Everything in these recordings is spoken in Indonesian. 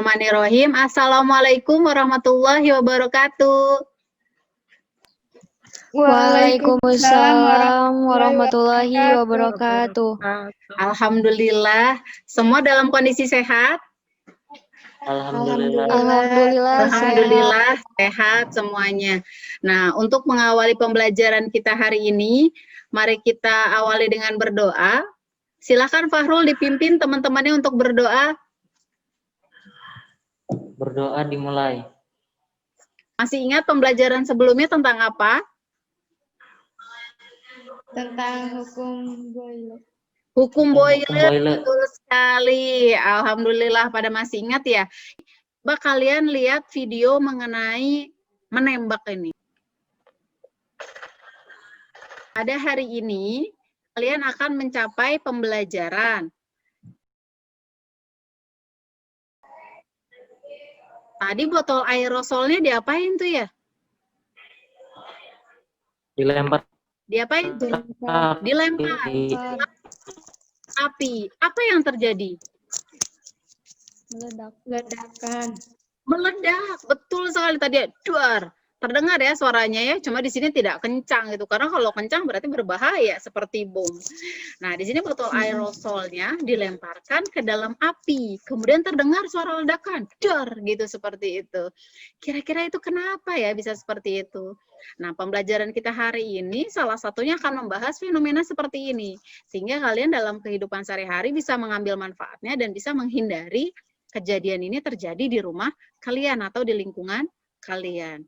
Bismillahirrahmanirrahim. Assalamualaikum warahmatullahi wabarakatuh. Waalaikumsalam warahmatullahi wabarakatuh. Alhamdulillah, semua dalam kondisi sehat? Alhamdulillah sehat semuanya. Nah, untuk mengawali pembelajaran kita hari ini, mari kita awali dengan berdoa. Silakan Fahrul dipimpin teman-temannya untuk berdoa. Berdoa dimulai. Masih ingat pembelajaran sebelumnya tentang apa? Tentang hukum boiler. Hukum boiler, boiler. betul sekali. Alhamdulillah pada masih ingat ya. Coba kalian lihat video mengenai menembak ini. Pada hari ini, kalian akan mencapai pembelajaran. Tadi botol aerosolnya diapain tuh ya? Dilempar. Diapain? Dilempar. Api. Apa yang terjadi? Ledakan. Meledak. Betul sekali tadi. Duar. Terdengar ya suaranya ya, cuma di sini tidak kencang gitu. Karena kalau kencang berarti berbahaya seperti bom. Nah, di sini botol aerosolnya dilemparkan ke dalam api. Kemudian terdengar suara ledakan. Dar gitu seperti itu. Kira-kira itu kenapa ya bisa seperti itu? Nah, pembelajaran kita hari ini salah satunya akan membahas fenomena seperti ini. Sehingga kalian dalam kehidupan sehari-hari bisa mengambil manfaatnya dan bisa menghindari kejadian ini terjadi di rumah kalian atau di lingkungan kalian.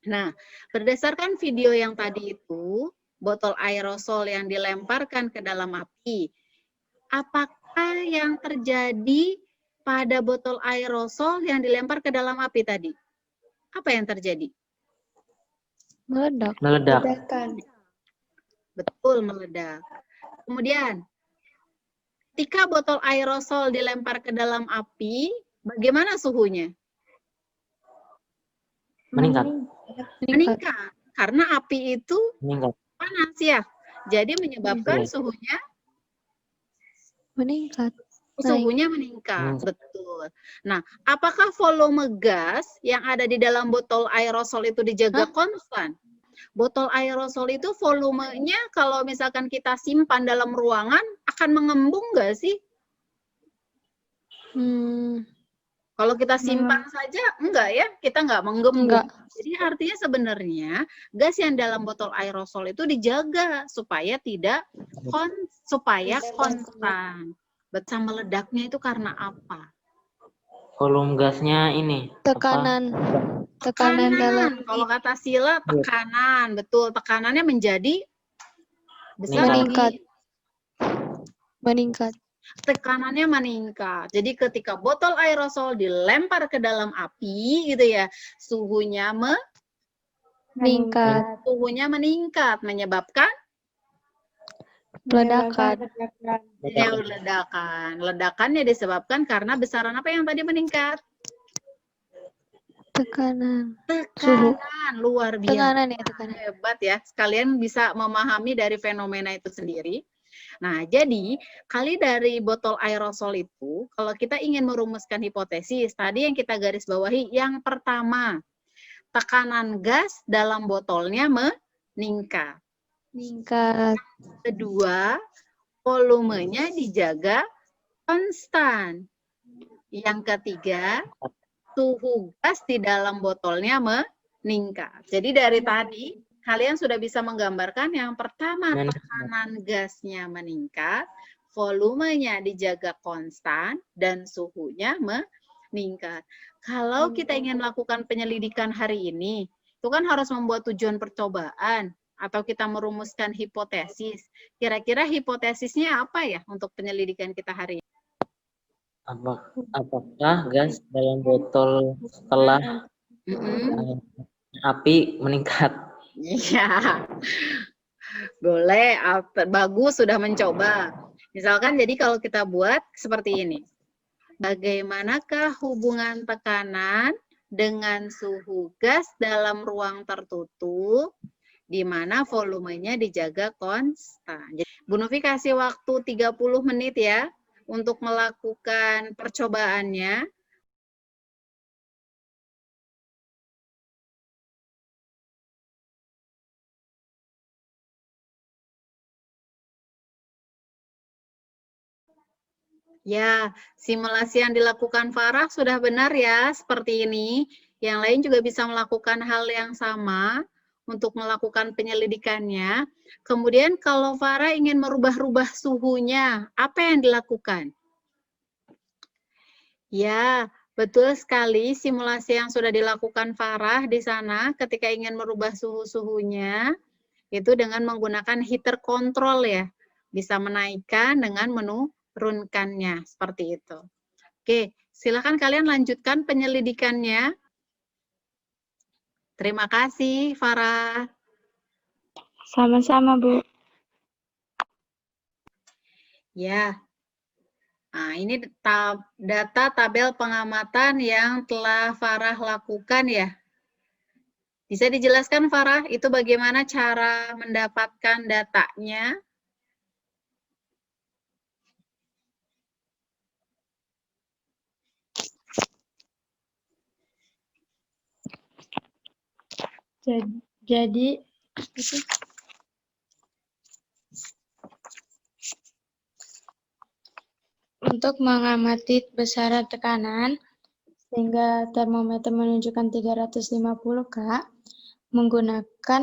Nah, berdasarkan video yang tadi itu, botol aerosol yang dilemparkan ke dalam api, apakah yang terjadi pada botol aerosol yang dilempar ke dalam api tadi? Apa yang terjadi? Meledak. Meledak. Betul, meledak. Kemudian, ketika botol aerosol dilempar ke dalam api, bagaimana suhunya? Meningkat. Meningkat. Karena api itu Meningkat. panas ya. Jadi menyebabkan suhunya Meningkat. suhunya meningkat. Betul. Nah, apakah volume gas yang ada di dalam botol aerosol itu dijaga konstan? Botol aerosol itu volumenya kalau misalkan kita simpan dalam ruangan akan mengembung nggak sih? Kalau kita simpan saja enggak ya, kita enggak menggembung. Enggak. Jadi artinya sebenarnya gas yang dalam botol aerosol itu dijaga supaya tidak konstan. Betul, meledaknya itu karena apa? Volume gasnya ini. Tekanan. Tekanan dalam. Kalau kata Sila tekanan, betul. Tekanannya menjadi besar. Meningkat. Tekanannya meningkat. Jadi ketika botol aerosol dilempar ke dalam api gitu ya, suhunya Meningkat. Suhunya meningkat menyebabkan Ledakan. ledakan. Ledakannya disebabkan karena besaran apa yang tadi meningkat? Tekanan. Tekanan. Luar biasa. Tekanan ya, tekanan. Hebat ya. Kalian bisa memahami dari fenomena itu sendiri. Nah, jadi kali dari botol aerosol itu, kalau kita ingin merumuskan hipotesis, tadi yang kita garis bawahi, yang pertama, tekanan gas dalam botolnya meningkat. Kedua, volumenya dijaga konstan. Yang ketiga, suhu gas di dalam botolnya meningkat. Jadi dari tadi, kalian sudah bisa menggambarkan yang pertama, tekanan gasnya meningkat, volumenya dijaga konstan, dan suhunya meningkat. Kalau kita ingin melakukan penyelidikan hari ini, itu kan harus membuat tujuan percobaan, atau kita merumuskan hipotesis. Kira-kira hipotesisnya apa ya untuk penyelidikan kita hari ini? Apakah gas dalam botol setelah api meningkat? Iya, boleh. Bagus, sudah mencoba. Misalkan jadi kalau kita buat seperti ini. Bagaimanakah hubungan tekanan dengan suhu gas dalam ruang tertutup di mana volumenya dijaga konstan? Jadi, Bu Novi kasih waktu 30 menit ya untuk melakukan percobaannya. Ya, simulasi yang dilakukan Farah sudah benar ya, seperti ini. Yang lain juga bisa melakukan hal yang sama untuk melakukan penyelidikannya. Kemudian kalau Farah ingin merubah-rubah suhunya, apa yang dilakukan? Ya, betul sekali simulasi yang sudah dilakukan Farah di sana ketika ingin merubah suhunya itu dengan menggunakan heater control ya. Bisa menaikkan dengan menurunkannya seperti itu. Oke, silakan kalian lanjutkan penyelidikannya. Terima kasih, Farah. Sama-sama, Bu. Ya, nah ini data tabel pengamatan yang telah Farah lakukan ya. Bisa dijelaskan, Farah, itu bagaimana cara mendapatkan datanya? Jadi untuk mengamati besaran tekanan sehingga termometer menunjukkan 350 K menggunakan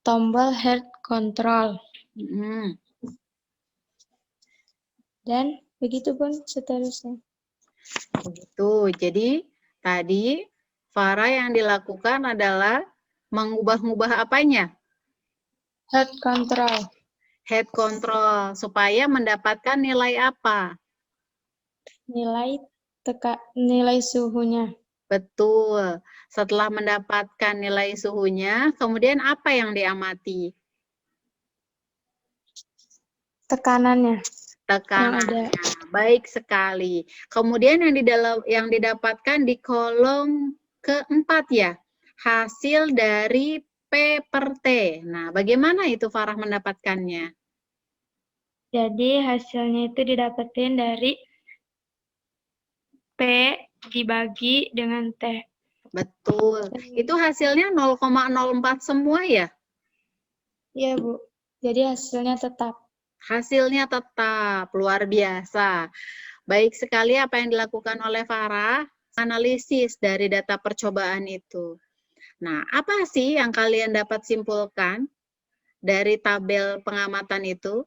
tombol head control. Dan begitu pun seterusnya. Begitu. Jadi tadi Farah yang dilakukan adalah mengubah-ubah apanya? Head control. Head control supaya mendapatkan nilai apa? Nilai suhunya. Betul. Setelah mendapatkan nilai suhunya, kemudian apa yang diamati? Tekanannya. Tekanannya. Baik sekali. Kemudian yang didapatkan di kolom keempat ya, hasil dari P per T. Nah, bagaimana itu Farah mendapatkannya? Jadi hasilnya itu didapatkan dari P dibagi dengan T. Betul. Itu hasilnya 0,04 semua ya? Iya, Bu. Jadi hasilnya tetap. Hasilnya tetap luar biasa. Baik sekali apa yang dilakukan oleh Farah, analisis dari data percobaan itu. Nah, apa sih yang kalian dapat simpulkan dari tabel pengamatan itu?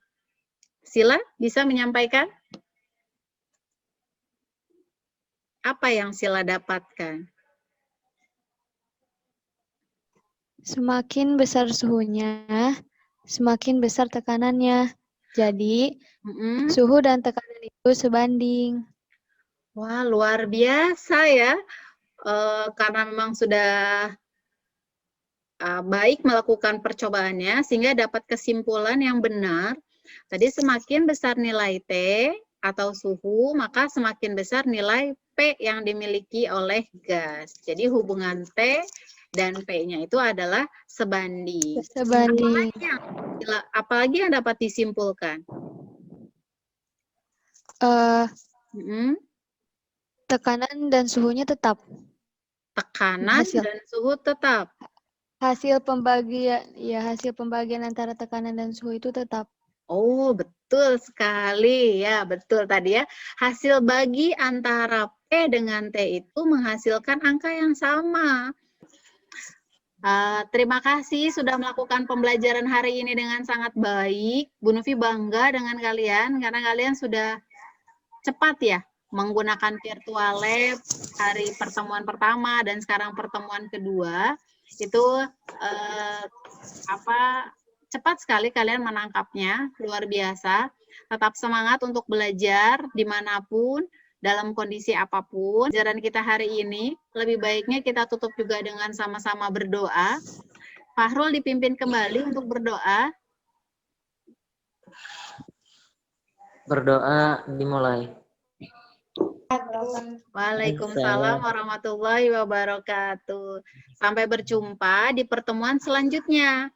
Sila bisa menyampaikan? Apa yang Sila dapatkan? Semakin besar suhunya, semakin besar tekanannya. Jadi, suhu dan tekanan itu sebanding. Wah, luar biasa ya. Karena memang sudah baik melakukan percobaannya, sehingga dapat kesimpulan yang benar. Tadi semakin besar nilai T atau suhu, maka semakin besar nilai P yang dimiliki oleh gas. Jadi hubungan T dan P-nya itu adalah sebanding. Sebanding. Apalagi yang dapat disimpulkan? Tekanan dan suhunya tetap. Tekanan dan suhu tetap. Hasil pembagian antara tekanan dan suhu itu tetap. Oh, betul sekali. Ya, betul tadi ya. Hasil bagi antara P dengan T itu menghasilkan angka yang sama. Terima kasih sudah melakukan pembelajaran hari ini dengan sangat baik. Bu Nufi bangga dengan kalian karena kalian sudah cepat ya menggunakan virtual lab hari pertemuan pertama dan sekarang pertemuan kedua. Itu cepat sekali kalian menangkapnya, luar biasa. Tetap semangat untuk belajar dimanapun, dalam kondisi apapun. Pelajaran kita hari ini, lebih baiknya kita tutup juga dengan sama-sama berdoa. Fahrul dipimpin kembali untuk berdoa. Berdoa dimulai. Waalaikumsalam warahmatullahi wabarakatuh. Sampai berjumpa di pertemuan selanjutnya.